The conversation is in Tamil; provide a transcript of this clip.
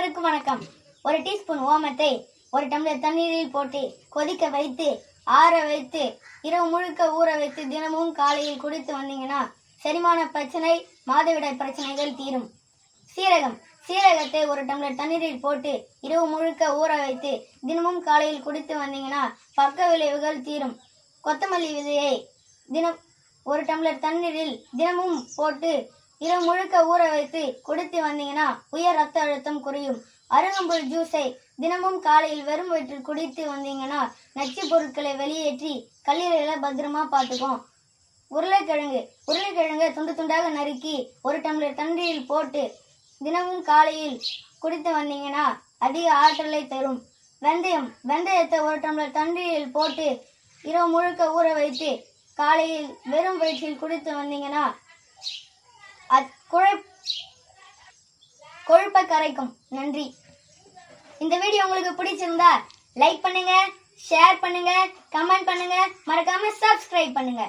அனைவருக்கும் வணக்கம். ஒரு டீஸ்பூன் ஓமத்தை ஒரு டம்ளர் தண்ணீரில் போட்டு கொதிக்க வைத்து ஆற வைத்து இரவு முழுக்க ஊற வைத்து தினமும் காலையில் குடித்து வந்தீங்கன்னா செரிமான பிரச்சனை, மாதவிடாய் பிரச்சனைகள் தீரும். சீரகத்தை ஒரு டம்ளர் தண்ணீரில் போட்டு இரவு முழுக்க ஊற வைத்து தினமும் காலையில் குடித்து வந்தீங்கன்னா பக்க விளைவுகள் தீரும். கொத்தமல்லி விதையை தினம் ஒரு டம்ளர் தண்ணீரில் தினமும் போட்டு இரவு முழுக்க ஊற வைத்து குடித்து வந்தீங்கன்னா உயர் ரத்த அழுத்தம் குறையும். அருகம்புல் ஜூஸை தினமும் காலையில் வெறும் வயிற்றில் குடித்து வந்தீங்கன்னா நச்சு பொருட்களை வெளியேற்றி கல்லீரலை பத்திரமா பார்த்துக்கும். உருளைக்கிழங்கு துண்டு துண்டாக நறுக்கி ஒரு டம்ளர் தண்ணீரில் போட்டு தினமும் காலையில் குடித்து வந்தீங்கன்னா அதிக ஆற்றலை தரும். வெந்தயத்தை ஒரு டம்ளர் தண்ணீரில் போட்டு இரவு முழுக்க ஊற வைத்து காலையில் வெறும் வயிற்றில் குடித்து வந்தீங்கன்னா கொழுப்பை கரைக்கும். நன்றி. இந்த வீடியோ உங்களுக்கு பிடிச்சிருந்தா லைக் பண்ணுங்க, ஷேர் பண்ணுங்க, கமெண்ட் பண்ணுங்க, மறக்காம சப்ஸ்கிரைப் பண்ணுங்க.